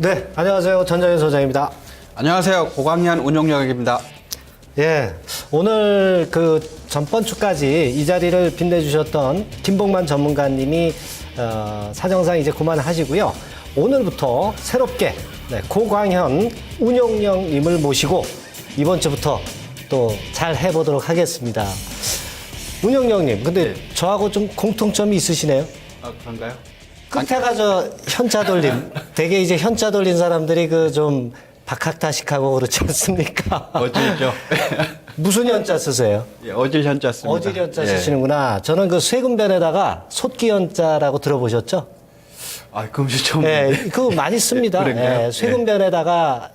네, 안녕하세요. 전정현 소장입니다. 안녕하세요. 고광현 운용역입니다. 예, 오늘 그 전번 주까지 이 자리를 빛내주셨던 김봉만 전문가님이 사정상 이제 그만하시고요. 오늘부터 새롭게 고광현 운용역님을 모시고 이번 주부터 또 잘 해보도록 하겠습니다. 운용역님, 근데 저하고 좀 공통점이 있으시네요. 그런가요? 끝에가 저 현자 돌림. 되게 이제 현자 돌린 사람들이 그 좀 박학다식하고 그렇지 않습니까? 어질죠. 무슨 현자 쓰세요? 예, 어질 현자 씁니다. 어질 현자 쓰시는구나. 저는 그 쇠군변에다가 솥기 현자라고 들어보셨죠? 금시초문. 예, 그거 많이 씁니다. 그런가요? 예, 쇠군변에다가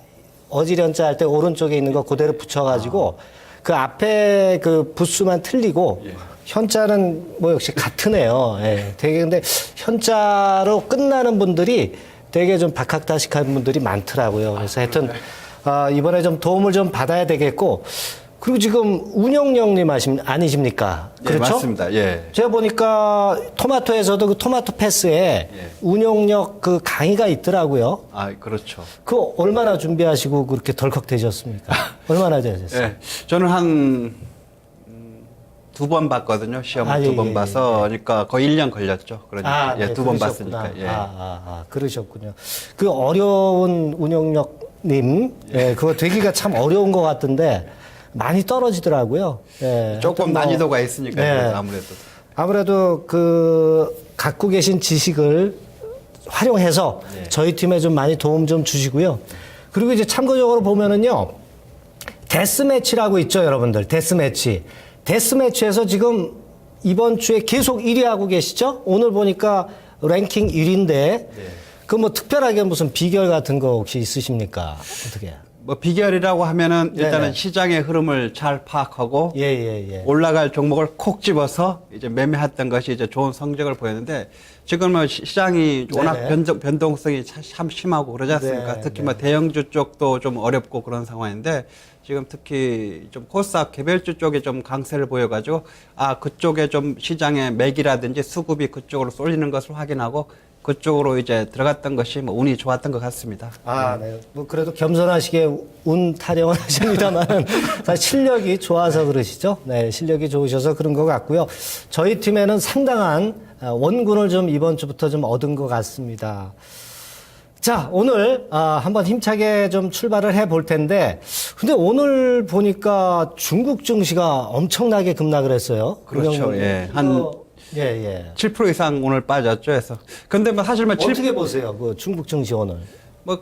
어질 현자 할 때 오른쪽에 있는 거 그대로 붙여가지고 그 앞에 그 부수만 틀리고 현자는 뭐 역시 같으네요. 예, 되게 근데 현자로 끝나는 분들이 되게 좀 박학다식한 분들이 많더라고요. 그래서 하여튼 이번에 좀 도움을 좀 받아야 되겠고, 그리고 지금 운용역님 아니십니까? 예, 그렇죠? 맞습니다. 예. 제가 보니까 토마토에서도 그 토마토 패스에 운용역 그 강의가 있더라고요. 그렇죠. 그 얼마나 준비하시고 그렇게 덜컥 되셨습니까? 얼마나 되셨어요? 예. 저는 한 두 번 봤거든요. 시험을 두 번 봐서. 그러니까 거의 1년 걸렸죠. 그러니까 네, 두 번 그러셨구나. 봤으니까. 예. 그러셨군요. 그 어려운 운용역님, 그거 되기가 참 어려운 것 같은데 많이 떨어지더라고요. 예, 조금 하여튼 난이도가 있으니까 네. 아무래도 그 갖고 계신 지식을 활용해서 저희 팀에 좀 많이 도움 좀 주시고요. 그리고 이제 참고적으로 보면은요, 데스매치라고 있죠, 여러분들. 데스매치에서 지금 이번 주에 계속 1위 하고 계시죠? 오늘 보니까 랭킹 1위인데, 그 뭐 특별하게 무슨 비결 같은 거 혹시 있으십니까? 어떻게? 뭐 비결이라고 하면은 일단은 네네. 시장의 흐름을 잘 파악하고 올라갈 종목을 콕 집어서 이제 매매했던 것이 이제 좋은 성적을 보였는데, 지금은 시장이 워낙 변동성이 참 심하고 그러지 않습니까? 특히 뭐 대형주 쪽도 좀 어렵고 그런 상황인데, 지금 특히 좀 코스닥 개별주 쪽에 좀 강세를 보여가지고 그쪽에 좀 시장의 맥이라든지 수급이 그쪽으로 쏠리는 것을 확인하고 그쪽으로 이제 들어갔던 것이 뭐 운이 좋았던 것 같습니다. 네. 뭐 그래도 겸손하시게 운 타령을 하십니다만 실력이 좋아서 그러시죠. 네, 실력이 좋으셔서 그런 것 같고요. 저희 팀에는 상당한 원군을 좀 이번 주부터 좀 얻은 것 같습니다. 자, 오늘 한번 힘차게 좀 출발을 해볼 텐데, 근데 오늘 보니까 중국 증시가 엄청나게 급락을 했어요. 그렇죠. 예. 한 7% 이상 오늘 빠졌죠. 해서. 근데 뭐 사실 뭐 어떻게 보세요? 그 중국 증시 오늘? 뭐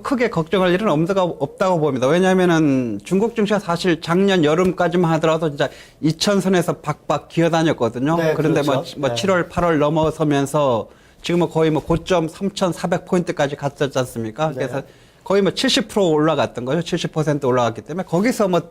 크게 걱정할 일은 없다고 봅니다. 왜냐하면은 중국 증시가 사실 작년 여름까지만 하더라도 진짜 2000선에서 박박 기어다녔거든요. 네, 그런데 그렇죠. 뭐 7월, 8월 넘어서면서 지금 거의 뭐 고점 3,400포인트까지 갔었지 않습니까? 그래서 거의 뭐 70% 올라갔던 거죠. 70% 올라갔기 때문에 거기서 뭐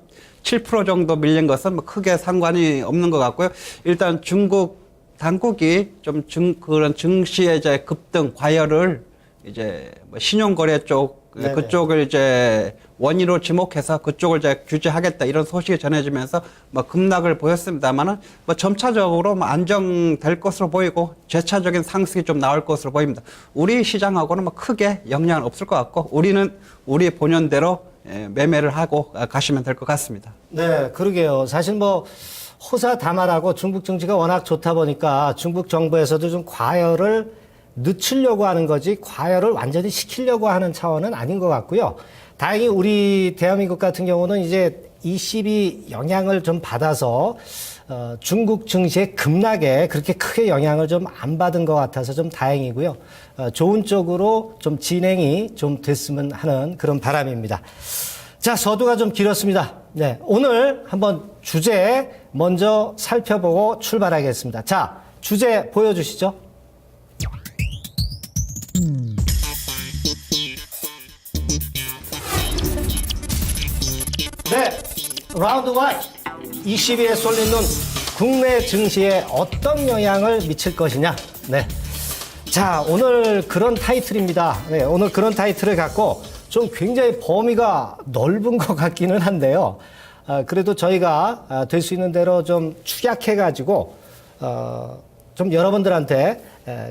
7% 정도 밀린 것은 뭐 크게 상관이 없는 것 같고요. 일단 중국 당국이 좀 그런 증시의 이제 급등 과열을 이제 뭐 신용거래 쪽 그쪽을 이제 원인으로 지목해서 그쪽을 이제 규제하겠다 이런 소식이 전해지면서 뭐 급락을 보였습니다만은 뭐 점차적으로 뭐 안정될 것으로 보이고 재차적인 상승이 좀 나올 것으로 보입니다. 우리 시장하고는 뭐 크게 영향은 없을 것 같고 우리는 우리 본연대로 매매를 하고 가시면 될 것 같습니다. 네, 그러게요. 사실 뭐 호사다말하고 중국 증시가 워낙 좋다 보니까 중국 정부에서도 좀 과열을 늦추려고 하는 거지 과열을 완전히 시키려고 하는 차원은 아닌 것 같고요. 다행히 우리 대한민국 같은 경우는 이제 ECB 영향을 좀 받아서 중국 증시의 급락에 그렇게 크게 영향을 좀 안 받은 것 같아서 좀 다행이고요. 좋은 쪽으로 좀 진행이 좀 됐으면 하는 그런 바람입니다. 자, 서두가 좀 길었습니다. 네, 오늘 한번 주제 먼저 살펴보고 출발하겠습니다. 자, 주제 보여주시죠. 네, 라운드 1. 22에 쏠린 눈, 국내 증시에 어떤 영향을 미칠 것이냐. 네. 자, 오늘 그런 타이틀입니다. 네, 오늘 그런 타이틀을 갖고 좀 굉장히 범위가 넓은 것 같기는 한데요. 그래도 저희가 될 수 있는 대로 좀 축약해가지고 좀 여러분들한테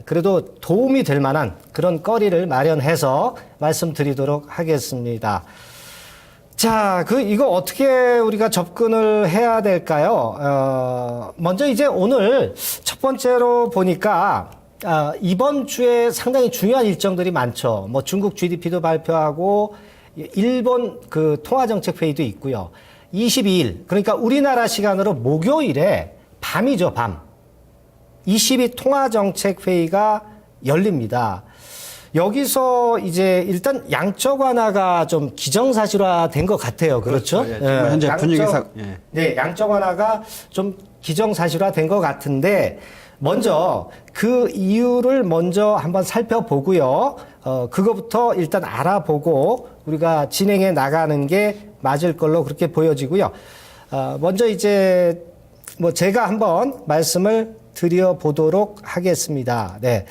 그래도 도움이 될 만한 그런 거리를 마련해서 말씀드리도록 하겠습니다. 자, 이거 어떻게 우리가 접근을 해야 될까요? 먼저 이제 오늘 첫 번째로 보니까, 이번 주에 상당히 중요한 일정들이 많죠. 뭐 중국 GDP도 발표하고, 일본 그 통화정책회의도 있고요. 22일, 그러니까 우리나라 시간으로 목요일에 밤이죠, 밤. 22 통화정책회의가 열립니다. 여기서 이제 일단 양적 완화가 좀 기정사실화 된 것 같아요. 그렇죠? 예, 지금 현재 분위기상. 예. 네, 양적 완화가 좀 기정사실화 된 것 같은데, 먼저 그 이유를 먼저 한번 살펴보고요. 그거부터 일단 알아보고 우리가 진행해 나가는 게 맞을 걸로 그렇게 보여지고요. 먼저 이제 뭐 제가 한번 말씀을 드려보도록 하겠습니다. 네.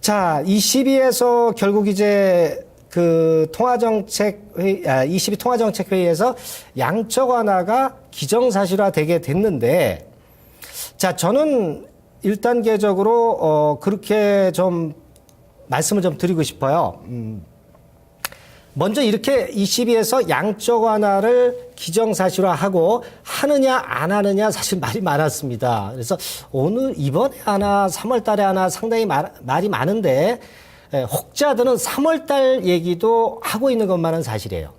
자, 22에서 결국 이제 그 통화정책회의, 22 통화정책회의에서 양적 완화가 기정사실화 되게 됐는데, 자, 저는 1단계적으로, 그렇게 좀 말씀을 좀 드리고 싶어요. 먼저 이렇게 22에서 양적 완화를 기정사실화하고 하느냐 안 하느냐 사실 말이 많았습니다. 그래서 오늘 이번에 하나 3월 달에 하나 상당히 말이 많은데 혹자들은 3월 달 얘기도 하고 있는 것만은 사실이에요.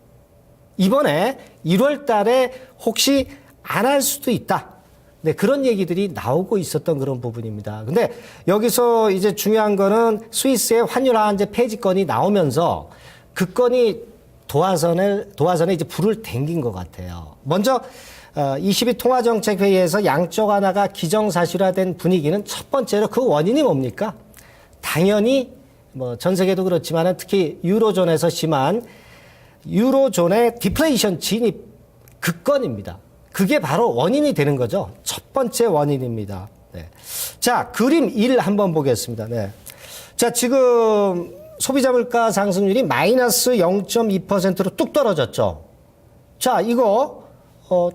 이번에 1월 달에 혹시 안 할 수도 있다. 네, 그런 얘기들이 나오고 있었던 그런 부분입니다. 근데 여기서 이제 중요한 거는 스위스의 환율 하한제 폐지건이 나오면서 그 건이 도화선에 이제 불을 댕긴 것 같아요. 먼저 22 통화정책회의에서 양적 완화가 기정사실화된 분위기는 첫 번째로 그 원인이 뭡니까? 당연히 뭐 전 세계도 그렇지만 특히 유로존에서 심한 유로존의 디플레이션 진입 그 건입니다. 그게 바로 원인이 되는 거죠. 첫 번째 원인입니다. 네. 자, 그림 1 한번 보겠습니다. 네. 자, 지금 소비자 물가 상승률이 마이너스 0.2%로 뚝 떨어졌죠. 자, 이거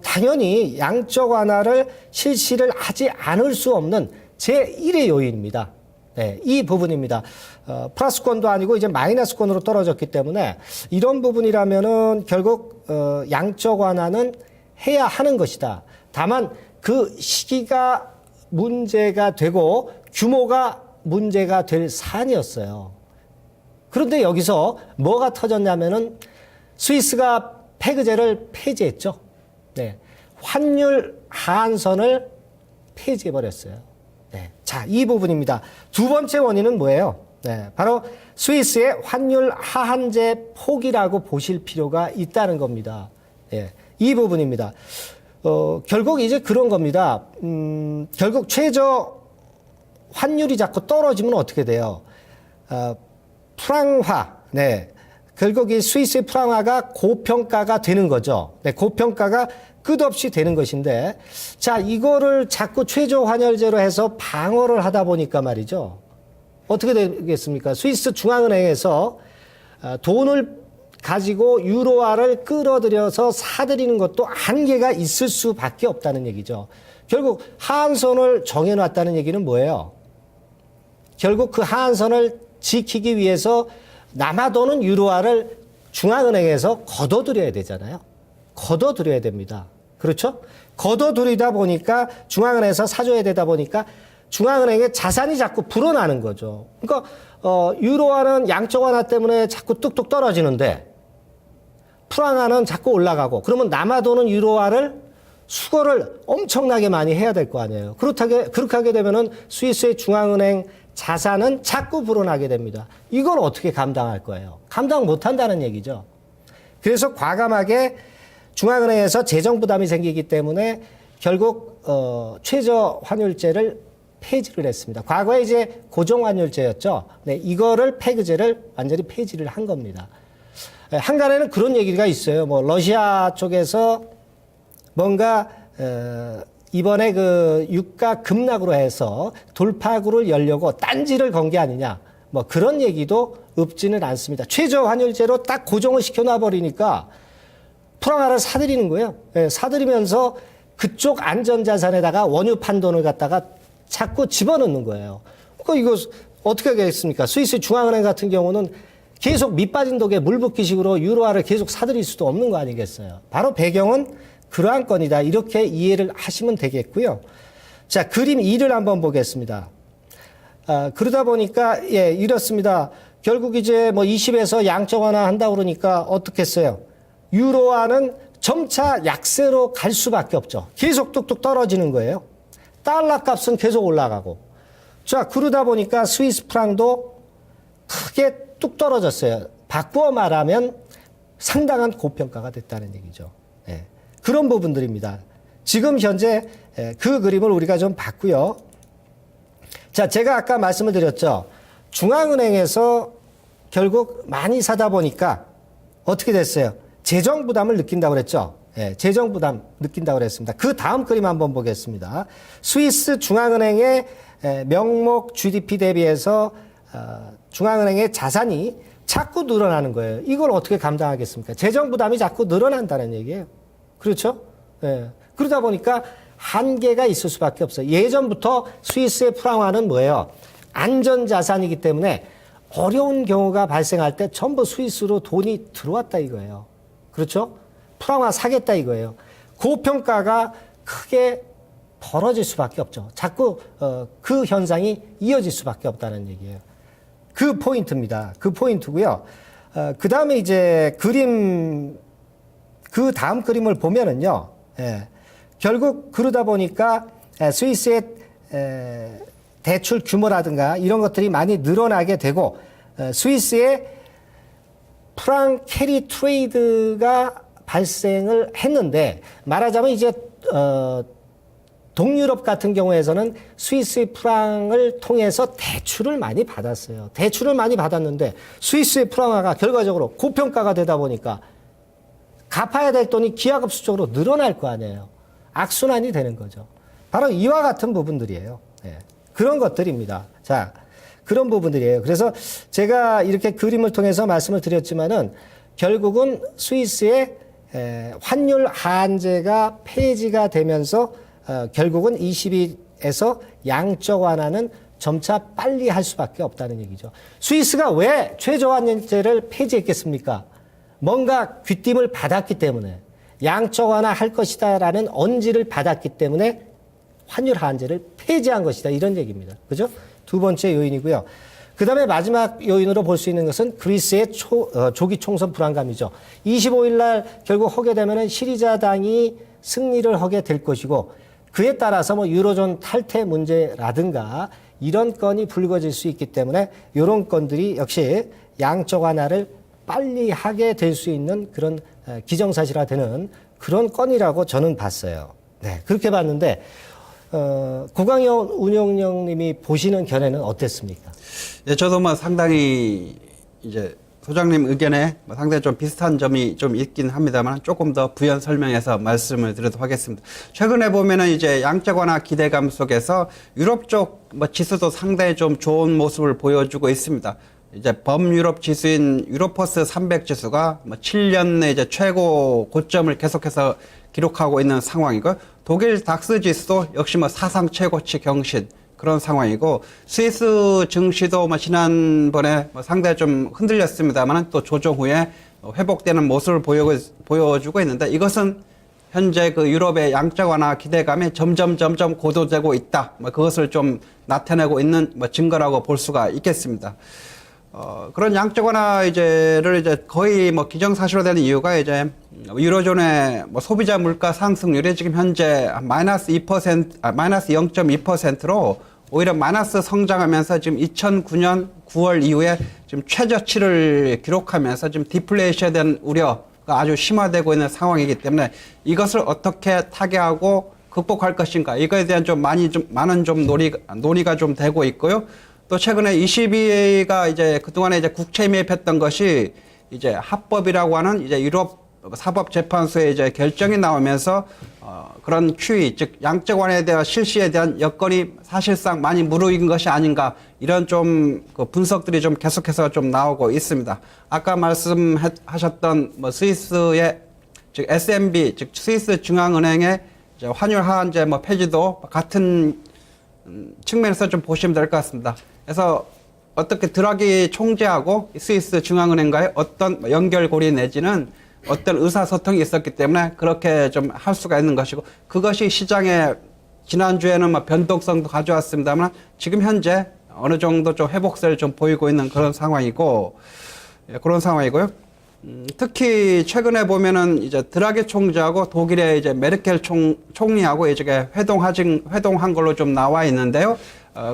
당연히 양적 완화를 실시를 하지 않을 수 없는 제1의 요인입니다. 네, 이 부분입니다. 플러스권도 아니고 이제 마이너스권으로 떨어졌기 때문에 이런 부분이라면은 결국 양적 완화는 해야 하는 것이다. 다만 그 시기가 문제가 되고 규모가 문제가 될 사안이었어요. 그런데 여기서 뭐가 터졌냐면은 스위스가 페그제를 폐지했죠. 네. 환율 하한선을 폐지해버렸어요. 네. 자, 이 부분입니다. 두 번째 원인은 뭐예요? 네. 바로 스위스의 환율 하한제 포기라고 보실 필요가 있다는 겁니다. 네. 이 부분입니다. 결국 이제 그런 겁니다. 결국 최저 환율이 자꾸 떨어지면 어떻게 돼요? 프랑화, 네. 결국 이 스위스의 프랑화가 고평가가 되는 거죠. 네, 고평가가 끝없이 되는 것인데, 자, 이거를 자꾸 최저 환율제로 해서 방어를 하다 보니까 말이죠. 어떻게 되겠습니까? 스위스 중앙은행에서 돈을 가지고 유로화를 끌어들여서 사들이는 것도 한계가 있을 수밖에 없다는 얘기죠. 결국 하한선을 정해놨다는 얘기는 뭐예요? 결국 그 하한선을 지키기 위해서 남아도는 유로화를 중앙은행에서 걷어들여야 되잖아요. 걷어들여야 됩니다. 그렇죠? 걷어들이다 보니까 중앙은행에서 사줘야 되다 보니까 중앙은행의 자산이 자꾸 불어나는 거죠. 그러니까 유로화는 양적 완화 때문에 자꾸 뚝뚝 떨어지는데 프랑화는 자꾸 올라가고 그러면 남아도는 유로화를 수거를 엄청나게 많이 해야 될 거 아니에요. 그렇게 하게 되면은 스위스의 중앙은행 자산은 자꾸 불어나게 됩니다. 이걸 어떻게 감당할 거예요? 감당 못 한다는 얘기죠. 그래서 과감하게 중앙은행에서 재정 부담이 생기기 때문에 결국 최저 환율제를 폐지를 했습니다. 과거에 이제 고정 환율제였죠. 네, 이거를 페그제를 완전히 폐지를 한 겁니다. 한간에는 그런 얘기가 있어요. 뭐 러시아 쪽에서 뭔가 이번에 그 유가 급락으로 해서 돌파구를 열려고 딴지를 건 게 아니냐. 뭐 그런 얘기도 없지는 않습니다. 최저 환율제로 딱 고정을 시켜놔 버리니까 프랑화를 사들이는 거예요. 네, 사들이면서 그쪽 안전자산에다가 원유 판돈을 갖다가 자꾸 집어넣는 거예요. 이거 어떻게 하겠습니까? 스위스 중앙은행 같은 경우는 계속 밑빠진 독에 물 붓기식으로 유로화를 계속 사들일 수도 없는 거 아니겠어요? 바로 배경은 그러한 건이다. 이렇게 이해를 하시면 되겠고요. 자, 그림 2를 한번 보겠습니다. 그러다 보니까, 예, 이렇습니다. 결국 이제 뭐 20에서 양적 완화 한다고 그러니까 어떻게 했어요? 유로화는 점차 약세로 갈 수밖에 없죠. 계속 뚝뚝 떨어지는 거예요. 달러 값은 계속 올라가고. 자, 그러다 보니까 스위스 프랑도 크게 뚝 떨어졌어요. 바꾸어 말하면 상당한 고평가가 됐다는 얘기죠. 예, 그런 부분들입니다. 지금 현재 그 그림을 우리가 좀 봤고요. 자, 제가 아까 말씀을 드렸죠. 중앙은행에서 결국 많이 사다 보니까 어떻게 됐어요? 재정 부담을 느낀다고 그랬죠. 예, 재정 부담 느낀다고 그랬습니다. 그 다음 그림 한번 보겠습니다. 스위스 중앙은행의 명목 GDP 대비해서 중앙은행의 자산이 자꾸 늘어나는 거예요. 이걸 어떻게 감당하겠습니까? 재정 부담이 자꾸 늘어난다는 얘기예요. 그렇죠? 예. 그러다 보니까 한계가 있을 수밖에 없어요. 예전부터 스위스의 프랑화는 뭐예요? 안전자산이기 때문에 어려운 경우가 발생할 때 전부 스위스로 돈이 들어왔다 이거예요. 그렇죠? 프랑화 사겠다 이거예요. 고평가가 크게 벌어질 수밖에 없죠. 자꾸 그 현상이 이어질 수밖에 없다는 얘기예요. 그 포인트입니다. 그 포인트고요. 그 다음에 이제 그 다음 그림을 보면은요. 예, 결국 그러다 보니까 스위스의 대출 규모라든가 이런 것들이 많이 늘어나게 되고 스위스의 프랑 캐리 트레이드가 발생을 했는데 말하자면 이제 동유럽 같은 경우에서는 스위스의 프랑을 통해서 대출을 많이 받았어요. 대출을 많이 받았는데 스위스의 프랑화가 결과적으로 고평가가 되다 보니까 갚아야 될 돈이 기하급수적으로 늘어날 거 아니에요. 악순환이 되는 거죠. 바로 이와 같은 부분들이에요. 네. 그런 것들입니다. 자, 그런 부분들이에요. 그래서 제가 이렇게 그림을 통해서 말씀을 드렸지만은 결국은 스위스의 환율 하한제가 폐지가 되면서 결국은 22에서 양적 완화는 점차 빨리 할 수밖에 없다는 얘기죠. 스위스가 왜 최저환율제를 폐지했겠습니까? 뭔가 귀띔을 받았기 때문에 양적 완화할 것이다라는 언지를 받았기 때문에 환율 하한제를 폐지한 것이다 이런 얘기입니다. 그죠? 두 번째 요인이고요. 그 다음에 마지막 요인으로 볼 수 있는 것은 그리스의 조기 총선 불안감이죠. 25일 날 결국 하게 되면은 시리자당이 승리를 하게 될 것이고 그에 따라서 뭐 유로존 탈퇴 문제라든가 이런 건이 불거질 수 있기 때문에 이런 건들이 역시 양적 완화를 빨리 하게 될 수 있는 그런 기정사실화되는 그런 건이라고 저는 봤어요. 네, 그렇게 봤는데 고강현 운용령님이 보시는 견해는 어땠습니까? 예, 저도 뭐 상당히 이제 소장님 의견에 상당히 좀 비슷한 점이 좀 있긴 합니다만 조금 더 부연 설명해서 말씀을 드리도록 하겠습니다. 최근에 보면은 이제 양적 완화 기대감 속에서 유럽 쪽 뭐 지수도 상당히 좀 좋은 모습을 보여주고 있습니다. 이제 범유럽 지수인 유로퍼스 300 지수가 뭐 7년 내 이제 최고 고점을 계속해서 기록하고 있는 상황이고 독일 닥스 지수도 역시 뭐 사상 최고치 경신 그런 상황이고 스위스 증시도 뭐 지난번에 뭐 상당히 좀 흔들렸습니다만 또 조정 후에 회복되는 모습을 보여주고 있는데 이것은 현재 그 유럽의 양적 완화 기대감이 점점 고도되고 있다. 뭐 그것을 좀 나타내고 있는 뭐 증거라고 볼 수가 있겠습니다. 그런 양적 완화를 이제 거의 뭐 기정사실화되는 이유가 이제 유로존의 뭐 소비자 물가 상승률이 지금 현재 마이너스 0.2%로 오히려 마이너스 성장하면서 지금 2009년 9월 이후에 지금 최저치를 기록하면서 지금 디플레이션에 대한 우려가 아주 심화되고 있는 상황이기 때문에 이것을 어떻게 타개하고 극복할 것인가 이거에 대한 많은 논의가 좀 되고 있고요. 또 최근에 ECB가 이제 그동안에 이제 국채 매입했던 것이 이제 합법이라고 하는 이제 유럽 사법재판소의 이제 결정이 나오면서 그런 QE 즉 양적 완화에 대한 실시에 대한 여건이 사실상 많이 무르익은 것이 아닌가 이런 좀 그 분석들이 좀 계속해서 좀 나오고 있습니다. 아까 말씀하셨던 뭐 스위스의 즉 SNB 즉 스위스 중앙은행의 이제 환율 하한제 뭐 폐지도 같은 측면에서 좀 보시면 될 것 같습니다. 그래서 어떻게 드라기 총재하고 스위스 중앙은행과의 어떤 연결고리 내지는 어떤 의사소통이 있었기 때문에 그렇게 좀 할 수가 있는 것이고, 그것이 시장에 지난주에는 뭐 변동성도 가져왔습니다만 지금 현재 어느 정도 좀 회복세를 좀 보이고 있는 그런 상황이고, 예, 그런 상황이고요. 특히 최근에 보면은 이제 드라기 총재하고 독일의 이제 메르켈 총리하고 이제 회동한 걸로 좀 나와 있는데요.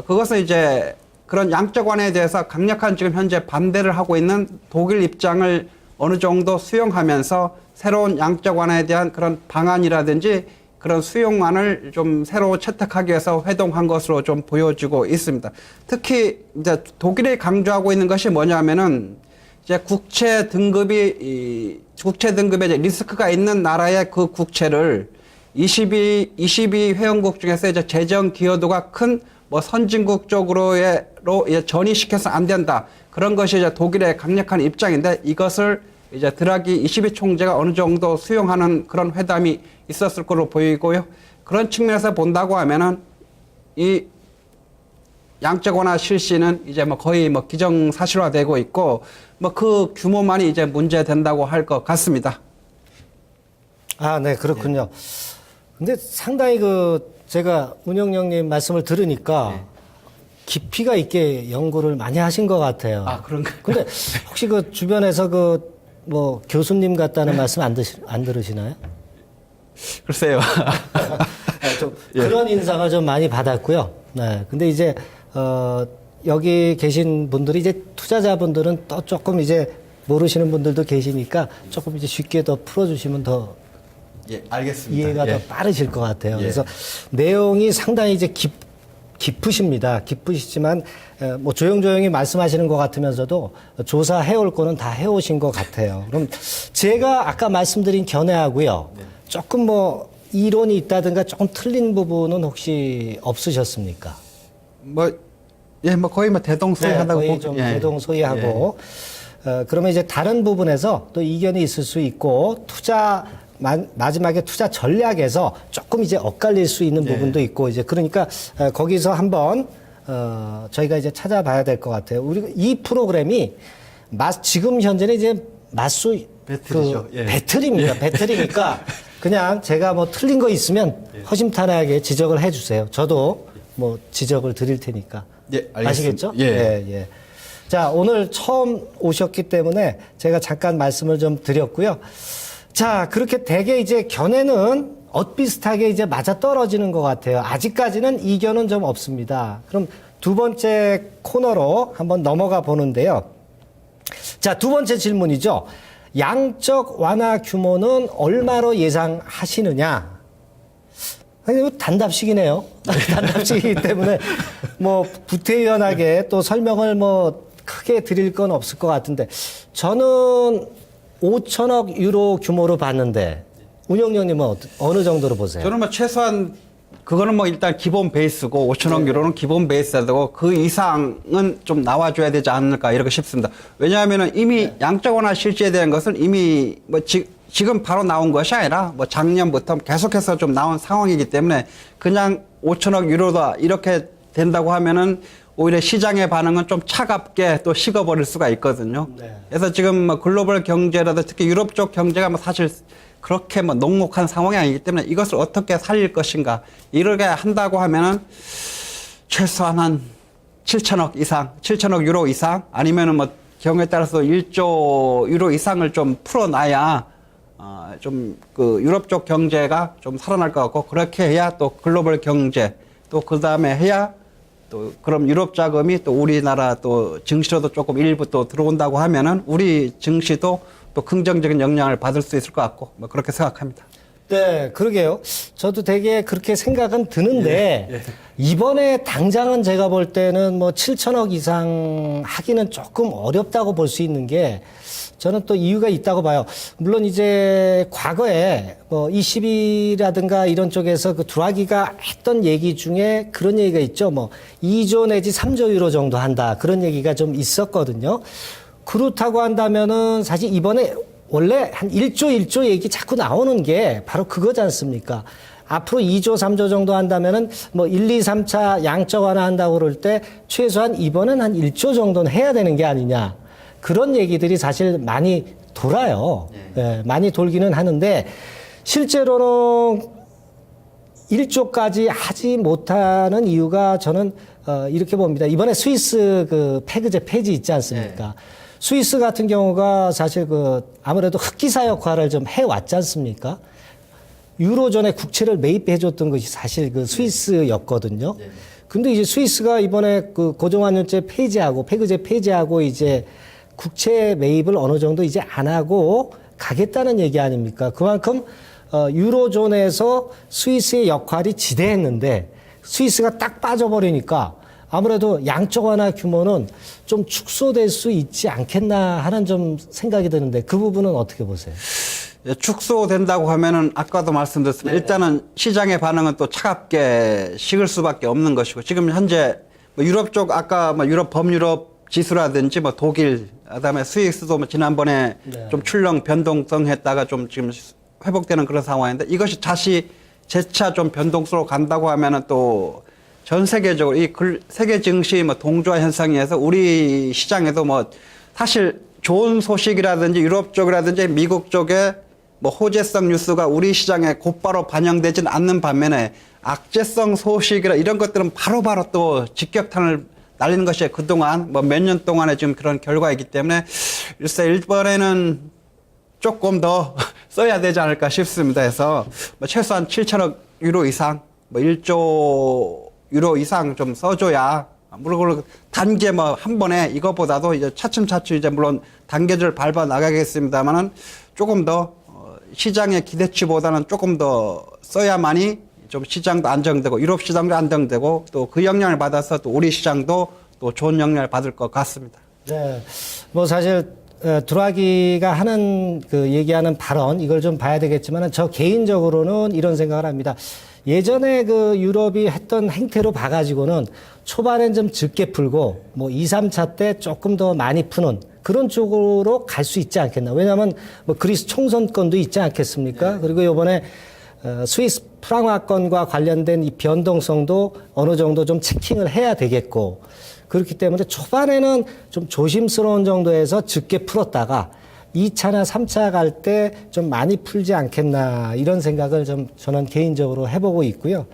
그것은 이제 그런 양적완에 대해서 강력한 지금 현재 반대를 하고 있는 독일 입장을 어느 정도 수용하면서 새로운 양적완에 대한 그런 방안이라든지 그런 수용안을 좀 새로 채택하기 위해서 회동한 것으로 좀 보여지고 있습니다. 특히 이제 독일이 강조하고 있는 것이 뭐냐면은 이제 국채 등급의 이제 리스크가 있는 나라의 그 국채를 22 회원국 중에서 이제 재정 기여도가 큰 뭐 선진국 쪽으로 전이시켜서 안 된다. 그런 것이 이제 독일의 강력한 입장인데, 이것을 이제 드라기 22 총재가 어느 정도 수용하는 그런 회담이 있었을 걸로 보이고요. 그런 측면에서 본다고 하면은 이 양적 완화 실시는 이제 뭐 거의 뭐 기정사실화되고 있고, 뭐 그 규모만이 이제 문제된다고 할 것 같습니다. 아, 네, 그렇군요. 근데 상당히 제가 운영령님 말씀을 들으니까 깊이가 있게 연구를 많이 하신 것 같아요. 아, 그런가요? 근데 혹시 주변에서 뭐 교수님 같다는 말씀 안 들으시나요? 글쎄요. 좀 그런 인상을 좀 많이 받았고요. 네. 근데 이제, 여기 계신 분들이 이제 투자자분들은 또 조금 이제 모르시는 분들도 계시니까 조금 이제 쉽게 더 풀어주시면 더 예, 알겠습니다. 이해가 예. 더 빠르실 것 같아요. 예. 그래서 내용이 상당히 이제 깊으십니다. 깊으시지만 뭐 조용조용히 말씀하시는 것 같으면서도 조사해올 거는 다 해오신 것 같아요. 그럼 제가 아까 말씀드린 견해하고요. 조금 뭐 이론이 있다든가 조금 틀린 부분은 혹시 없으셨습니까? 예, 뭐 거의 뭐 대동소이하다고 거의 좀 대동소이하고 그러면 이제 다른 부분에서 또 이견이 있을 수 있고 마지막에 투자 전략에서 조금 이제 엇갈릴 수 있는 부분도 있고 이제 그러니까 거기서 한번 저희가 이제 찾아봐야 될 것 같아요. 우리 이 프로그램이 지금 현재는 이제 맞수 배틀이죠. 배틀입니다. 배틀이니까 그냥 제가 뭐 틀린 거 있으면 허심탄회하게 지적을 해주세요. 저도 뭐 지적을 드릴 테니까. 예, 알겠습니다. 아시겠죠? 예. 예. 자, 오늘 처음 오셨기 때문에 제가 잠깐 말씀을 좀 드렸고요. 자, 그렇게 되게 이제 견해는 엇비슷하게 이제 맞아 떨어지는 것 같아요. 아직까지는 이견은 좀 없습니다. 그럼 두 번째 코너로 한번 넘어가 보는데요. 자, 두 번째 질문이죠. 양적 완화 규모는 얼마로 예상하시느냐? 단답식이네요. 단답식이기 때문에 뭐 구태의연하게 또 설명을 뭐 크게 드릴 건 없을 것 같은데 저는 5천억 유로 규모로 봤는데 운영령님은 어느 정도로 보세요? 저는 뭐 최소한 그거는 뭐 일단 기본 베이스고 5천억 유로는 기본 베이스고 그 이상은 좀 나와줘야 되지 않을까 이렇게 싶습니다. 왜냐하면은 이미 양적 완화 실시에 대한 것은 이미 뭐 지금 바로 나온 것이 아니라 뭐 작년부터 계속해서 좀 나온 상황이기 때문에 그냥 5천억 유로다 이렇게 된다고 하면은 오히려 시장의 반응은 좀 차갑게 또 식어버릴 수가 있거든요. 네. 그래서 지금 뭐 글로벌 경제라도 특히 유럽 쪽 경제가 뭐 사실 그렇게 뭐 녹록한 상황이 아니기 때문에 이것을 어떻게 살릴 것인가 이렇게 한다고 하면은 최소한 한 7천억 이상, 7천억 유로 이상 아니면은 뭐 경우에 따라서 1조 유로 이상을 좀 풀어놔야 좀 그 유럽 쪽 경제가 좀 살아날 것 같고 그렇게 해야 또 글로벌 경제 또 그 다음에 해야 또 그럼 유럽 자금이 또 우리나라 또 증시로도 조금 일부 또 들어온다고 하면은 우리 증시도 또 긍정적인 영향을 받을 수 있을 것 같고 뭐 그렇게 생각합니다. 네, 그러게요. 저도 되게 그렇게 생각은 드는데 이번에 당장은 제가 볼 때는 뭐 7천억 이상 하기는 조금 어렵다고 볼 수 있는 게 저는 또 이유가 있다고 봐요. 물론 이제 과거에 뭐 ECB라든가 이런 쪽에서 그 드라기가 했던 얘기 중에 그런 얘기가 있죠. 뭐 2조 내지 3조 유로 정도 한다. 그런 얘기가 좀 있었거든요. 그렇다고 한다면은 사실 이번에 원래 한 1조 얘기 자꾸 나오는 게 바로 그거지 않습니까? 앞으로 2조, 3조 정도 한다면은 뭐 1, 2, 3차 양적 완화한다고 그럴 때 최소한 이번엔 한 1조 정도는 해야 되는 게 아니냐. 그런 얘기들이 사실 많이 돌아요. 예, 많이 돌기는 하는데 실제로는 1조까지 하지 못하는 이유가 저는 이렇게 봅니다. 이번에 스위스 그 패그제 폐지 있지 않습니까? 스위스 같은 경우가 사실 그 아무래도 흑기사 역할을 좀 해왔지 않습니까? 유로존에 국채를 매입해줬던 것이 사실 그 스위스였거든요. 근데 이제 스위스가 이번에 그 고정환율제 폐지하고 패그제 폐지하고 이제 국채 매입을 어느 정도 이제 안 하고 가겠다는 얘기 아닙니까? 그만큼 유로존에서 스위스의 역할이 지대했는데 스위스가 딱 빠져버리니까 아무래도 양적 완화 규모는 좀 축소될 수 있지 않겠나 하는 좀 생각이 드는데 그 부분은 어떻게 보세요? 예, 축소된다고 하면은 아까도 말씀드렸습니다. 일단은 시장의 반응은 또 차갑게 식을 수밖에 없는 것이고 지금 현재 뭐 유럽 쪽 아까 뭐 유럽 범유럽 지수라든지 뭐 독일 그다음에 스위스도 뭐 지난번에 좀 출렁 변동성했다가 좀 지금 회복되는 그런 상황인데 이것이 다시 재차 좀 변동성으로 간다고 하면은 또 전 세계적으로 이 세계 증시 뭐 동조화 현상에서 우리 시장에도 뭐 사실 좋은 소식이라든지 유럽 쪽이라든지 미국 쪽에 뭐 호재성 뉴스가 우리 시장에 곧바로 반영되지는 않는 반면에 악재성 소식이라 이런 것들은 바로바로 또 직격탄을 날리는 것이 그동안 뭐 몇 년 동안의 지금 그런 결과이기 때문에 일세 이번에는 조금 더 써야 되지 않을까 싶습니다. 해서 뭐 최소한 7천억 유로 이상 뭐 1조 유로 이상 좀 써줘야 물론 단계 뭐 한 번에 이것보다도 이제 차츰차츰 이제 물론 단계를 밟아 나가겠습니다만은 조금 더 시장의 기대치보다는 조금 더 써야만이 좀 시장도 안정되고 유럽 시장도 안정되고 또 그 영향을 받아서 또 우리 시장도 또 좋은 영향을 받을 것 같습니다. 네, 뭐 사실 드라기가 하는 그 얘기하는 발언 이걸 좀 봐야 되겠지만은 저 개인적으로는 이런 생각을 합니다. 예전에 그 유럽이 했던 행태로 봐가지고는 초반엔 좀 적게 풀고 뭐 2, 3차 때 조금 더 많이 푸는 그런 쪽으로 갈 수 있지 않겠나. 왜냐하면 뭐 그리스 총선권도 있지 않겠습니까? 그리고 이번에 스위스 프랑화권과 관련된 이 변동성도 어느 정도 좀 체킹을 해야 되겠고 그렇기 때문에 초반에는 좀 조심스러운 정도에서 적게 풀었다가 2차나 3차 갈 때 좀 많이 풀지 않겠나 이런 생각을 좀 저는 개인적으로 해보고 있고요.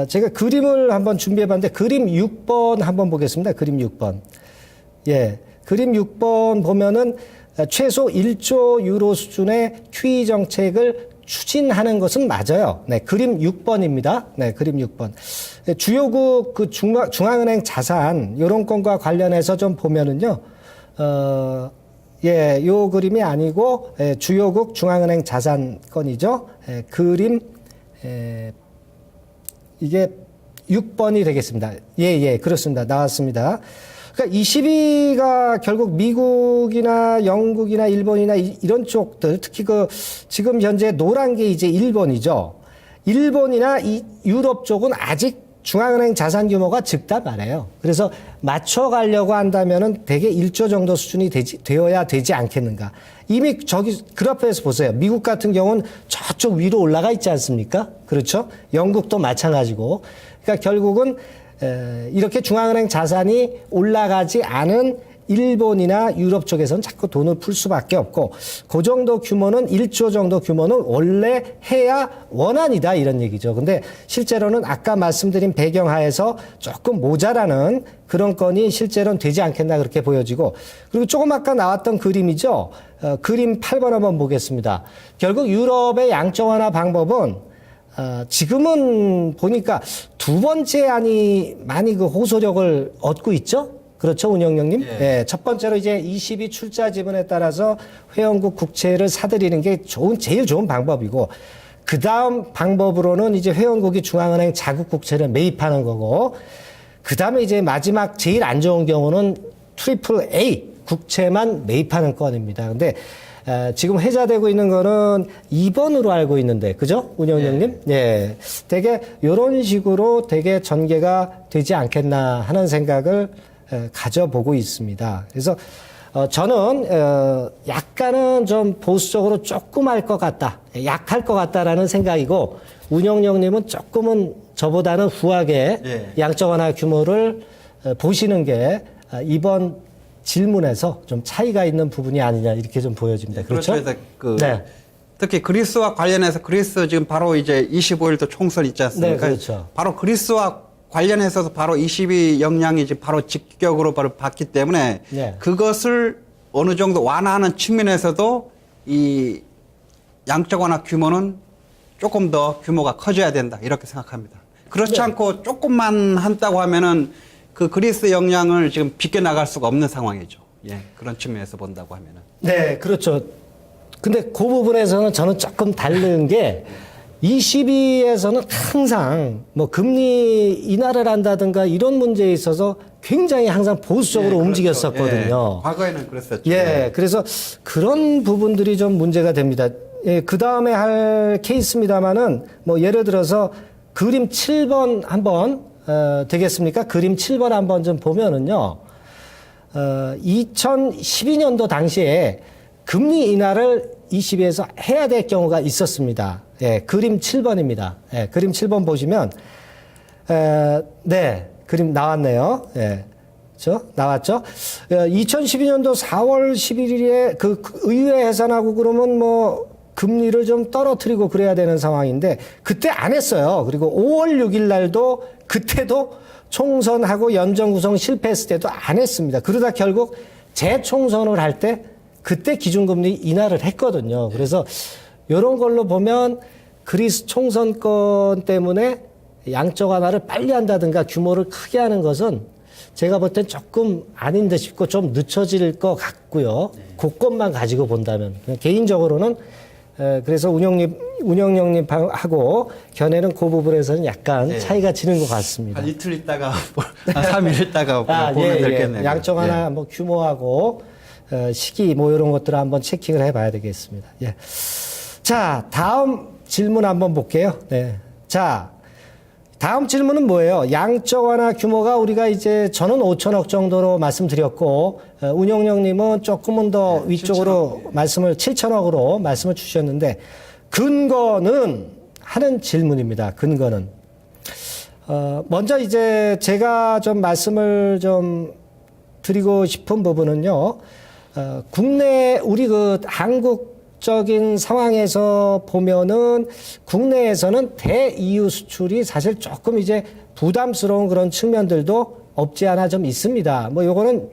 제가 그림을 한번 준비해봤는데 그림 6번 한번 보겠습니다. 그림 6번. 예, 그림 6번 보면은 최소 1조 유로 수준의 QE 정책을 추진하는 것은 맞아요. 네, 그림 6번입니다. 네, 그림 6번. 주요국 그 중앙은행 자산 이런 건과 관련해서 좀 보면은요. 예, 요 그림이 아니고 주요국 중앙은행 자산권이죠. 그림 이게 6번이 되겠습니다. 예, 그렇습니다. 나왔습니다. 그러니까 22가 결국 미국이나 영국이나 일본이나 이런 쪽들 특히 그 지금 현재 노란 게 이제 일본이죠. 일본이나 이 유럽 쪽은 아직 중앙은행 자산 규모가 적단 말이에요. 그래서 맞춰가려고 한다면은 대개 1조 정도 수준이 되어야 되지 않겠는가. 이미 저기 그래프에서 보세요. 미국 같은 경우는 저쪽 위로 올라가 있지 않습니까? 그렇죠? 영국도 마찬가지고. 그러니까 결국은 이렇게 중앙은행 자산이 올라가지 않은 일본이나 유럽 쪽에서는 자꾸 돈을 풀 수밖에 없고 그 정도 규모는 1조 정도 규모는 원래 해야 원안이다 이런 얘기죠. 근데 실제로는 아까 말씀드린 배경하에서 조금 모자라는 그런 건이 실제로는 되지 않겠나 그렇게 보여지고 그리고 조금 아까 나왔던 그림이죠. 그림 8번 한번 보겠습니다. 결국 유럽의 양적 완화 방법은 지금은 보니까 두 번째 안이 많이 그 호소력을 얻고 있죠. 그렇죠, 운영령님? 예. 네, 첫 번째로 이제 22 출자 지분에 따라서 회원국 국채를 사들이는 게 제일 좋은 방법이고, 그 다음 방법으로는 이제 회원국이 중앙은행 자국 국채를 매입하는 거고, 그 다음에 이제 마지막 제일 안 좋은 경우는 트리플 A 국채만 매입하는 건입니다. 근데 지금 회자되고 있는 거는 2번으로 알고 있는데, 그죠? 운영령님? 예. 되게 이런 식으로 되게 전개가 되지 않겠나 하는 생각을 가져보고 있습니다. 그래서 저는 약간은 좀 보수적으로 조금 할 것 같다, 약할 것 같다라는 생각이고 운영령님은 조금은 저보다는 후하게 예. 양적 완화 규모를 보시는 게 이번 질문에서 좀 차이가 있는 부분이 아니냐 이렇게 좀 보여집니다. 그렇죠? 그래서 네. 특히 그리스와 관련해서 그리스 지금 바로 이제 25일도 총선 있지 않습니까? 네, 그렇죠. 바로 그리스와 관련해서도 바로 22 역량이 지금 바로 직격으로 바로 받기 때문에 네. 그것을 어느 정도 완화하는 측면에서도 이 양적 완화 규모는 조금 더 규모가 커져야 된다 이렇게 생각합니다. 그렇지 네. 않고 조금만 한다고 하면은 그 그리스 역량을 지금 비껴나갈 수가 없는 상황이죠. 예, 그런 측면에서 본다고 하면은. 네, 그렇죠. 근데 그 부분에서는 저는 조금 다른 게 22에서는 항상 뭐 금리 인하를 한다든가 이런 문제에 있어서 굉장히 항상 보수적으로 예, 그렇죠. 움직였었거든요. 예, 과거에는 그랬었죠. 예, 그래서 그런 부분들이 좀 문제가 됩니다. 예, 그 다음에 할 케이스입니다만은 뭐 예를 들어서 그림 7번 한번 되겠습니까? 그림 7번 한번 좀 보면은요. 2012년도 당시에 금리 인하를 22에서 해야 될 경우가 있었습니다. 예, 그림 7번입니다. 예, 그림 7번 보시면, 네, 그림 나왔네요. 예, 나왔죠? 2012년도 4월 11일에 그 의회 해산하고 그러면 뭐 금리를 좀 떨어뜨리고 그래야 되는 상황인데 그때 안 했어요. 그리고 5월 6일 날도 그때도 총선하고 연정 구성 실패했을 때도 안 했습니다. 그러다 결국 재총선을 할 때 그때 기준금리 인하를 했거든요. 그래서 이런 걸로 보면 그리스 총선권 때문에 양적 완화를 빨리 한다든가 규모를 크게 하는 것은 제가 볼 땐 조금 아닌 듯 싶고 좀 늦춰질 것 같고요. 그것만 가지고 본다면. 그냥 개인적으로는 그래서 운영령님하고 견해는 그 부분에서는 약간 예. 차이가 지는 것 같습니다. 한 이틀 있다가 한 3일 있다가 보면 되겠네요. 양적 완화 뭐 규모하고 시기 뭐 이런 것들을 한번 체킹을 해봐야 되겠습니다. 예. 자, 다음 질문 한번 볼게요. 네. 자, 다음 질문은 뭐예요? 양적 완화 규모가 우리가 이제 저는 5천억 정도로 말씀드렸고 운영령님은 조금은 더 위쪽으로 7천억으로 말씀을 주셨는데 근거는 하는 질문입니다. 근거는 먼저 이제 제가 좀 말씀을 좀 드리고 싶은 부분은요. 국내 우리 그 한국적인 상황에서 보면은 국내에서는 대EU 수출이 사실 조금 이제 부담스러운 그런 측면들도 없지 않아 좀 있습니다. 뭐 요거는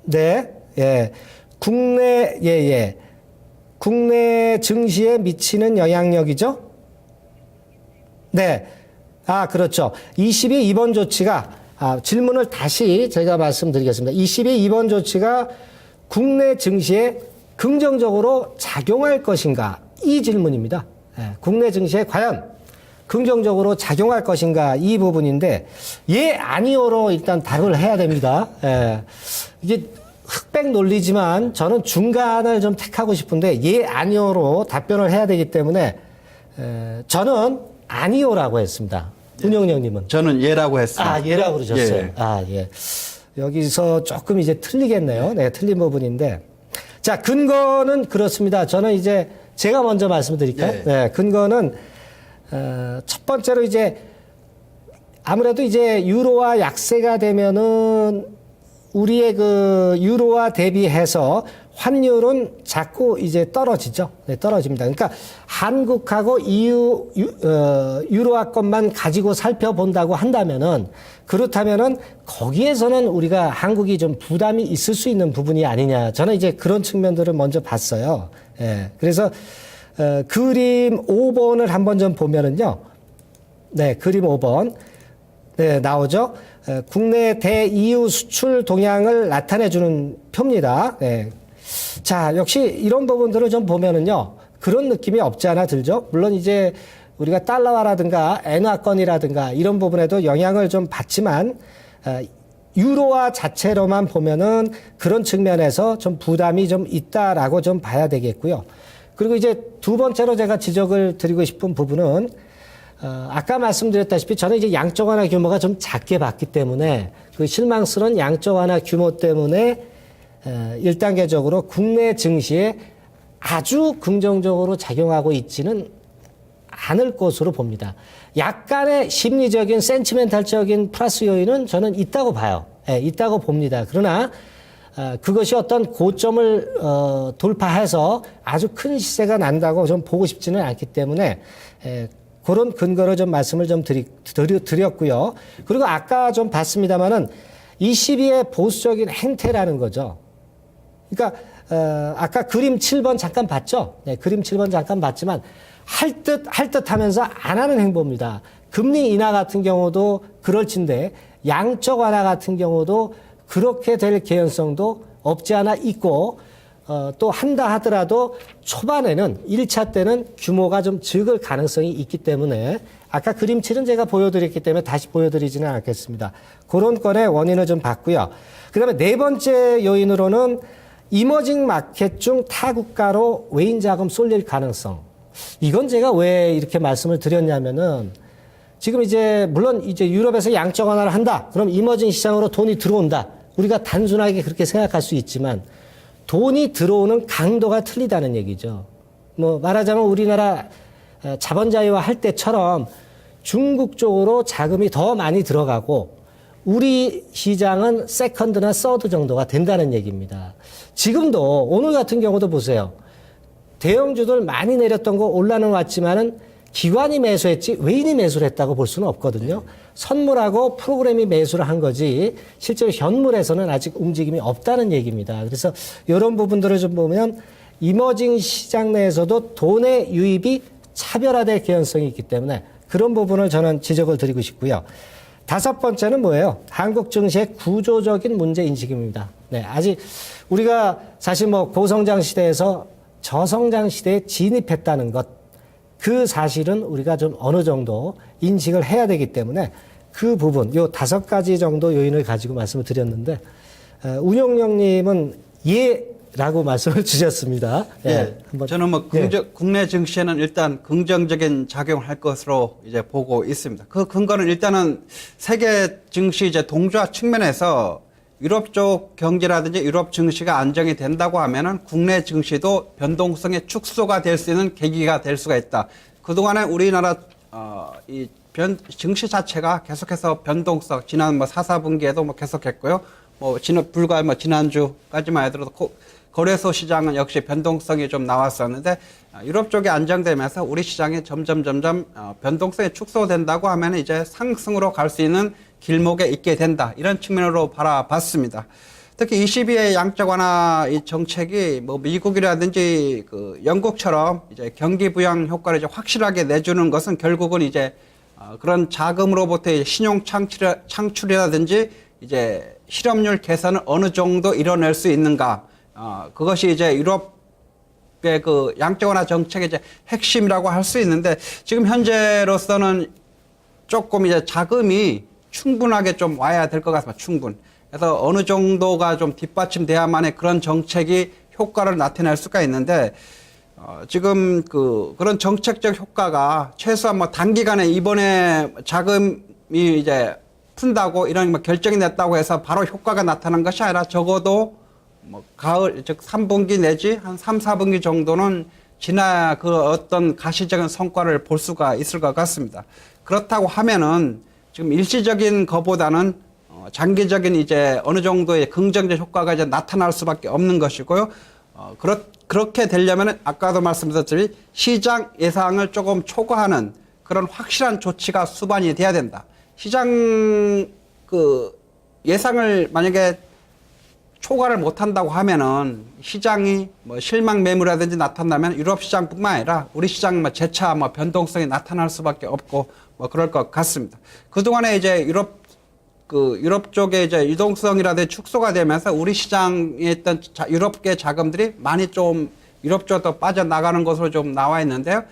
네, 예. 국내 증시에 미치는 영향력이죠. 네. 아, 그렇죠. 22번 조치가 질문을 다시 제가 말씀드리겠습니다. 22번 조치가 국내 증시에 긍정적으로 작용할 것인가? 이 질문입니다. 예, 국내 증시에 과연 긍정적으로 작용할 것인가? 이 부분인데, 예, 아니요로 일단 답을 해야 됩니다. 예, 이게 흑백 논리지만 저는 중간을 좀 택하고 싶은데, 예, 아니요로 답변을 해야 되기 때문에, 저는 아니요라고 했습니다. 운영령님은? 저는 예라고 했습니다. 아, 예라고 그러셨어요. 예. 아, 예. 여기서 조금 이제 틀리겠네요. 네, 틀린 부분인데. 자, 근거는 그렇습니다. 저는 이제 제가 먼저 말씀드릴까요? 예. 네, 근거는, 첫 번째로 이제 아무래도 이제 유로화 약세가 되면은 우리의 그 유로화 대비해서 환율은 자꾸 이제 떨어지죠. 네, 떨어집니다. 그러니까 한국하고 유로화권만 가지고 살펴본다고 한다면은 그렇다면은 거기에서는 우리가 한국이 좀 부담이 있을 수 있는 부분이 아니냐. 저는 이제 그런 측면들을 먼저 봤어요. 예. 그래서 그림 5번을 한번 좀 보면은요. 네, 그림 5번. 네, 나오죠. 국내 대EU 수출 동향을 나타내주는 표입니다. 네. 자, 역시 이런 부분들을 좀 보면은요, 그런 느낌이 없지 않아 들죠? 물론 이제 우리가 달러화라든가 엔화권이라든가 이런 부분에도 영향을 좀 받지만, 유로화 자체로만 보면은 그런 측면에서 좀 부담이 좀 있다라고 좀 봐야 되겠고요. 그리고 이제 두 번째로 제가 지적을 드리고 싶은 부분은, 아까 말씀드렸다시피 저는 이제 양적 완화 규모가 좀 작게 봤기 때문에 그 실망스러운 양적 완화 규모 때문에 1단계적으로 국내 증시에 아주 긍정적으로 작용하고 있지는 않을 것으로 봅니다. 약간의 심리적인 센티멘탈적인 플러스 요인은 저는 있다고 봐요. 예, 있다고 봅니다. 그러나 그것이 어떤 고점을 돌파해서 아주 큰 시세가 난다고 좀 보고 싶지는 않기 때문에 그런 근거로 좀 말씀을 좀 드렸고요. 그리고 아까 좀 봤습니다마는 22의 보수적인 행태라는 거죠. 그러니까 아까 그림 7번 잠깐 봤죠? 네, 그림 7번 잠깐 봤지만 할 듯 하면서 안 하는 행보입니다. 금리 인하 같은 경우도 그럴진데 양적 완화 같은 경우도 그렇게 될 개연성도 없지 않아 있고 또 한다 하더라도 초반에는 1차 때는 규모가 좀 적을 가능성이 있기 때문에 아까 그림칠은 제가 보여드렸기 때문에 다시 보여드리지는 않겠습니다. 그런 건의 원인을 좀 봤고요. 그 다음에 네 번째 요인으로는 이머징 마켓 중 타국가로 외인 자금 쏠릴 가능성. 이건 제가 왜 이렇게 말씀을 드렸냐면은 지금 이제 물론 이제 유럽에서 양적 완화를 한다. 그럼 이머징 시장으로 돈이 들어온다. 우리가 단순하게 그렇게 생각할 수 있지만 돈이 들어오는 강도가 틀리다는 얘기죠. 뭐 말하자면 우리나라 자본자유화 할 때처럼 중국 쪽으로 자금이 더 많이 들어가고 우리 시장은 세컨드나 서드 정도가 된다는 얘기입니다. 지금도 오늘 같은 경우도 보세요. 대형주들 많이 내렸던 거 올라는 왔지만은 기관이 매수했지 외인이 매수를 했다고 볼 수는 없거든요. 선물하고 프로그램이 매수를 한 거지 실제로 현물에서는 아직 움직임이 없다는 얘기입니다. 그래서 이런 부분들을 좀 보면 이머징 시장 내에서도 돈의 유입이 차별화될 개연성이 있기 때문에 그런 부분을 저는 지적을 드리고 싶고요. 다섯 번째는 뭐예요? 한국 증시의 구조적인 문제 인식입니다. 네, 아직 우리가 사실 뭐 고성장 시대에서 저성장 시대에 진입했다는 것, 그 사실은 우리가 좀 어느 정도 인식을 해야 되기 때문에 그 부분, 요 5가지 정도 요인을 가지고 말씀을 드렸는데, 운용령님은 예라고 말씀을 주셨습니다. 예. 한번. 저는 뭐 국내 증시에는 일단 긍정적인 작용을 할 것으로 이제 보고 있습니다. 그 근거는 일단은 세계 증시 이제 동조화 측면에서 유럽 쪽 경제라든지 유럽 증시가 안정이 된다고 하면은 국내 증시도 변동성의 축소가 될 수 있는 계기가 될 수가 있다. 그동안에 우리나라 증시 자체가 계속해서 변동성, 지난 뭐 4, 4분기에도 뭐 계속했고요. 불과 지난주까지만 하더라도 거래소 시장은 역시 변동성이 좀 나왔었는데 유럽 쪽이 안정되면서 우리 시장이 점점 변동성이 축소된다고 하면 이제 상승으로 갈 수 있는 길목에 있게 된다. 이런 측면으로 바라봤습니다. 특히 22의 양적 완화 이 정책이 뭐 미국이라든지 그 영국처럼 이제 경기 부양 효과를 이제 확실하게 내주는 것은 결국은 이제 그런 자금으로부터 신용 창출이라든지 이제 실업률 개선을 어느 정도 이뤄낼 수 있는가. 그것이 이제 유럽의 그 양적 완화 정책의 이제 핵심이라고 할 수 있는데 지금 현재로서는 조금 이제 자금이 충분하게 좀 와야 될 것 같습니다. 그래서 어느 정도가 좀 뒷받침돼야만의 그런 정책이 효과를 나타낼 수가 있는데 지금 그런 정책적 효과가 최소한 뭐 단기간에 이번에 자금이 이제 푼다고 이런 뭐 결정이 냈다고 해서 바로 효과가 나타난 것이 아니라 적어도 뭐 가을 즉 3분기 내지 한 3, 4분기 정도는 지나야 그 어떤 가시적인 성과를 볼 수가 있을 것 같습니다. 그렇다고 하면은 지금 일시적인 것보다는 장기적인 이제 어느 정도의 긍정적 효과가 이제 나타날 수밖에 없는 것이고요. 그렇게 되려면 아까도 말씀드렸듯이 시장 예상을 조금 초과하는 그런 확실한 조치가 수반이 돼야 된다. 시장 예상을 만약에 초과를 못한다고 하면은 시장이 뭐 실망 매물이라든지 나타나면 유럽 시장뿐만 아니라 우리 시장 뭐 재차 뭐 변동성이 나타날 수밖에 없고 뭐 그럴 것 같습니다. 그동안에 이제 유럽 쪽에 이제 유동성이라든지 축소가 되면서 우리 시장에 있던 유럽계 자금들이 많이 좀 유럽 쪽으로 빠져나가는 것으로 좀 나와 있는데요.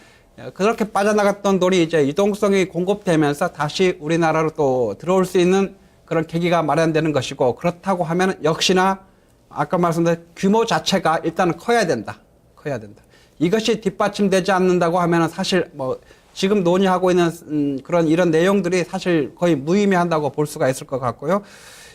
그렇게 빠져나갔던 돈이 이제 유동성이 공급되면서 다시 우리나라로 또 들어올 수 있는 그런 계기가 마련되는 것이고 그렇다고 하면 역시나 아까 말씀드린 규모 자체가 일단은 커야 된다. 이것이 뒷받침되지 않는다고 하면 사실 뭐 지금 논의하고 있는 이런 내용들이 사실 거의 무의미한다고 볼 수가 있을 것 같고요.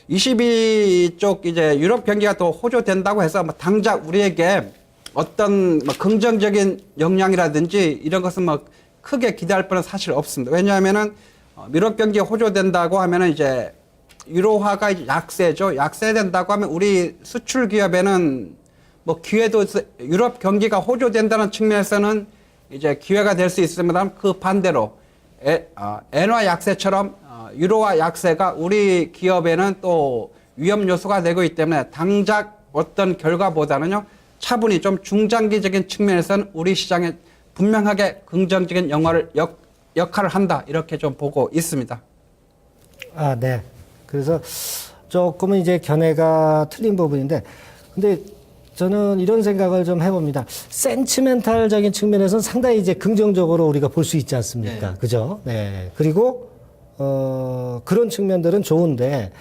22쪽 이제 유럽 경기가 또 호조된다고 해서 뭐 당장 우리에게 어떤 뭐 긍정적인 영향이라든지 이런 것은 뭐 크게 기대할 바는 사실 없습니다. 왜냐하면은 미국 경기가 호조된다고 하면은 이제 유로화가 이제 약세죠. 약세된다고 하면 우리 수출 기업에는 뭐 기회도 유럽 경기가 호조된다는 측면에서는 이제 기회가 될 수 있습니다만 그 반대로 엔화 약세처럼 유로화 약세가 우리 기업에는 또 위험 요소가 되고 있기 때문에 당장 어떤 결과보다는요 차분히 좀 중장기적인 측면에서는 우리 시장에 분명하게 긍정적인 역할을 한다 이렇게 좀 보고 있습니다. 아, 네. 그래서 조금은 이제 견해가 틀린 부분인데, 근데 저는 이런 생각을 좀 해봅니다. 센치멘탈적인 측면에서는 상당히 이제 긍정적으로 우리가 볼 수 있지 않습니까? 네. 그죠? 네. 그리고, 그런 측면들은 좋은데,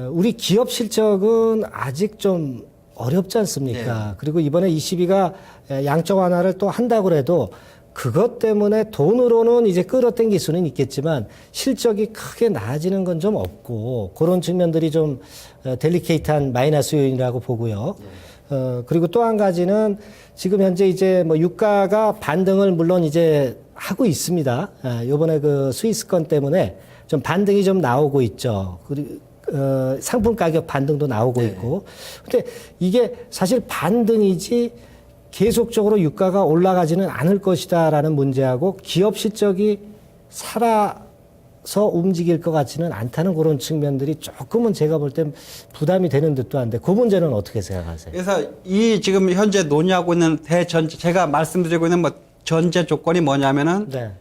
우리 기업 실적은 아직 좀 어렵지 않습니까? 네. 그리고 이번에 ECB가 양적 완화를 또 한다고 해도 그것 때문에 돈으로는 이제 끌어당길 수는 있겠지만 실적이 크게 나아지는 건 좀 없고 그런 측면들이 좀 델리케이트한 마이너스 요인이라고 보고요. 그리고 또 한 가지는 지금 현재 이제 뭐 유가가 반등을 물론 이제 하고 있습니다. 요번에 그 스위스 건 때문에 좀 반등이 좀 나오고 있죠. 그리고 상품 가격 반등도 나오고 네. 있고. 근데 이게 사실 반등이지 계속적으로 유가가 올라가지는 않을 것이다라는 문제하고 기업 실적이 살아서 움직일 것 같지는 않다는 그런 측면들이 조금은 제가 볼 땐 부담이 되는 듯도 한데 그 문제는 어떻게 생각하세요? 그래서 이 지금 현재 논의하고 있는 대전제 제가 말씀드리고 있는 뭐 전제 조건이 뭐냐면은 네.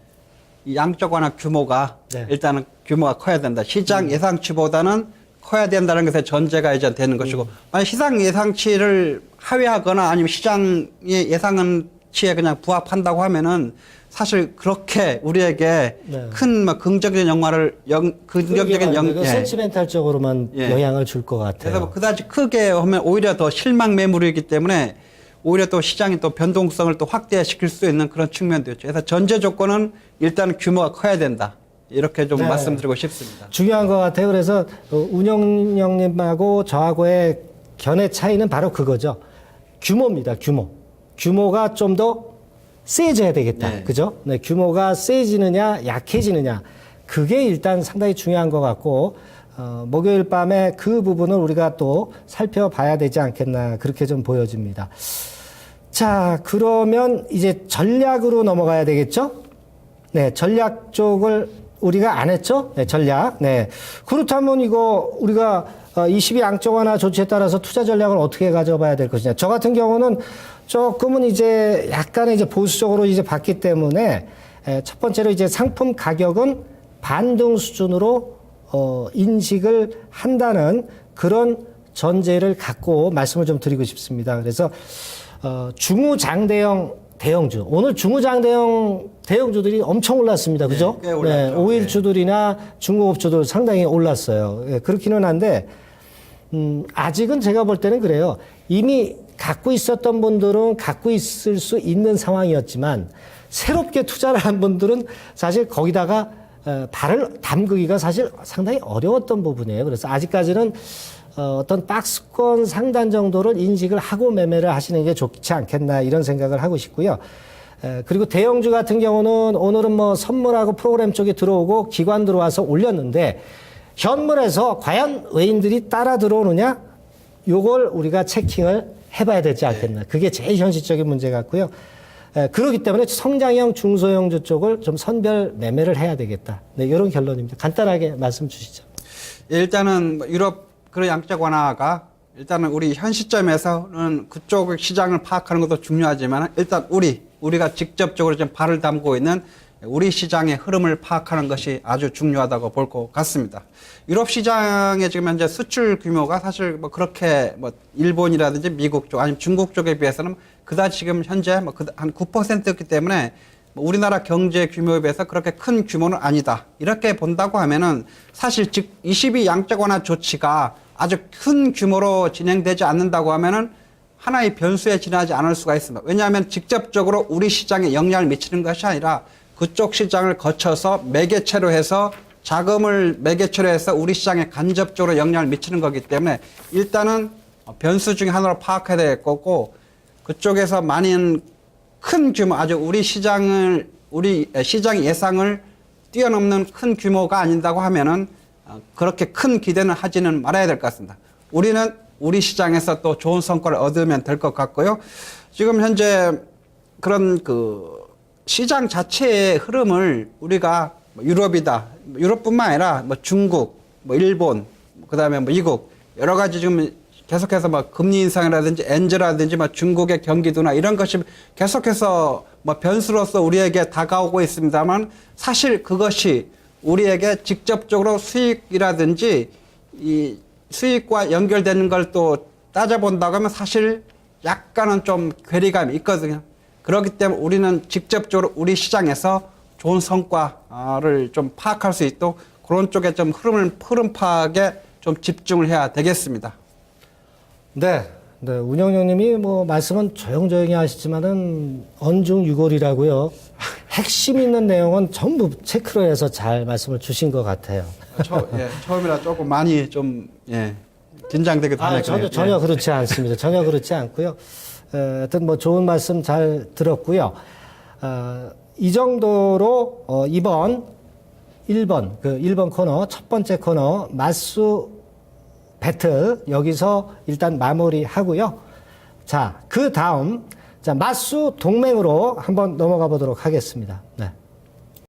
이 양적 완화 규모가 네. 일단은 규모가 커야 된다. 시장 예상치보다는 커야 된다는 것의 전제가 이제 되는 것이고 만약 시장 예상치를 하회하거나 아니면 시장의 예상치에 그냥 부합한다고 하면은 사실 그렇게 우리에게 네. 큰 뭐 긍정적인 긍정적인 센치멘탈적으로만 예. 영향을 줄 것 같아요. 그래서 뭐 그다지 크게 하면 오히려 더 실망 매물이기 때문에 오히려 또 시장이 또 변동성을 또 확대시킬 수 있는 그런 측면도 있죠. 그래서 전제 조건은 일단 규모가 커야 된다. 이렇게 좀 네. 말씀드리고 싶습니다. 중요한 것 같아요. 그래서 운영형님하고 저하고의 견해 차이는 바로 그거죠. 규모입니다. 규모. 규모가 좀 더 세져야 되겠다. 네. 그죠? 네, 규모가 세지느냐, 약해지느냐. 그게 일단 상당히 중요한 것 같고, 목요일 밤에 그 부분을 우리가 또 살펴봐야 되지 않겠나. 그렇게 좀 보여집니다. 자, 그러면 이제 전략으로 넘어가야 되겠죠? 네, 전략 쪽을 우리가 안 했죠? 네, 전략. 네. 그렇다면 이거 우리가 22 양적 완화 조치에 따라서 투자 전략을 어떻게 가져봐야 될 것이냐. 저 같은 경우는 조금은 이제 약간의 이제 보수적으로 이제 봤기 때문에 첫 번째로 이제 상품 가격은 반등 수준으로 인식을 한다는 그런 전제를 갖고 말씀을 좀 드리고 싶습니다. 그래서 중우장대형 대형주. 오늘 중우장대형 대형주들이 엄청 올랐습니다. 그죠? 꽤 올랐죠. 네, 오일주들이나 중공업주들 상당히 올랐어요. 네, 그렇기는 한데, 아직은 제가 볼 때는 그래요. 이미 갖고 있었던 분들은 갖고 있을 수 있는 상황이었지만, 새롭게 투자를 한 분들은 사실 거기다가 발을 담그기가 사실 상당히 어려웠던 부분이에요. 그래서 아직까지는 어떤 박스권 상단 정도를 인식을 하고 매매를 하시는 게 좋지 않겠나 이런 생각을 하고 싶고요. 그리고 대형주 같은 경우는 오늘은 뭐 선물하고 프로그램 쪽에 들어오고 기관 들어와서 올렸는데 현물에서 과연 외인들이 따라 들어오느냐? 요걸 우리가 체킹을 해봐야 되지 않겠나. 그게 제일 현실적인 문제 같고요. 그렇기 때문에 성장형 중소형주 쪽을 좀 선별 매매를 해야 되겠다. 네, 이런 결론입니다. 간단하게 말씀 주시죠. 일단은 유럽 그런 양적 완화가 일단은 우리 현 시점에서는 그쪽 시장을 파악하는 것도 중요하지만 일단 우리가 직접적으로 좀 발을 담고 있는 우리 시장의 흐름을 파악하는 것이 아주 중요하다고 볼 것 같습니다. 유럽 시장의 지금 현재 수출 규모가 사실 뭐 그렇게 뭐 일본이라든지 미국 쪽 아니면 중국 쪽에 비해서는 그다지 지금 현재 뭐 한 9%였기 때문에 뭐 우리나라 경제 규모에 비해서 그렇게 큰 규모는 아니다. 이렇게 본다고 하면은 사실 즉 22 양적 완화 조치가 아주 큰 규모로 진행되지 않는다고 하면은 하나의 변수에 지나지 않을 수가 있습니다. 왜냐하면 직접적으로 우리 시장에 영향을 미치는 것이 아니라 그쪽 시장을 거쳐서 매개체로 해서 자금을 매개체로 해서 우리 시장에 간접적으로 영향을 미치는 거기 때문에 일단은 변수 중에 하나로 파악해야 될 거고 그쪽에서 많은 큰 규모, 아주 우리 시장 예상을 뛰어넘는 큰 규모가 아닌다고 하면은 그렇게 큰 기대는 하지는 말아야 될 것 같습니다. 우리는 우리 시장에서 또 좋은 성과를 얻으면 될 것 같고요. 지금 현재 그런 그 시장 자체의 흐름을 우리가 뭐 유럽이다, 유럽뿐만 아니라 뭐 중국, 뭐 일본, 그다음에 뭐 미국 여러 가지 지금 계속해서 뭐 금리 인상이라든지 엔저라든지 뭐 중국의 경기도나 이런 것이 계속해서 뭐 변수로서 우리에게 다가오고 있습니다만 사실 그것이 우리에게 직접적으로 수익이라든지 이 수익과 연결되는 걸 또 따져본다고 하면 사실 약간은 좀 괴리감이 있거든요. 그렇기 때문에 우리는 직접적으로 우리 시장에서 좋은 성과를 좀 파악할 수 있도록 그런 쪽에 좀 흐름 파악에 좀 집중을 해야 되겠습니다. 네. 네. 운영령님이 뭐 말씀은 조용조용히 하시지만은 언중유골이라고요. 핵심 있는 내용은 전부 체크로 해서 잘 말씀을 주신 것 같아요. 처음이라 조금 많이 좀, 긴장되기도 하네요. 전혀 그렇지 않습니다. 전혀 그렇지 않고요. 하여튼 뭐 좋은 말씀 잘 들었고요. 이 정도로 이번 1번 코너, 첫 번째 코너 맞수 배틀 여기서 일단 마무리하고요. 자, 그 다음 맞수 동맹으로 한번 넘어가 보도록 하겠습니다. 네.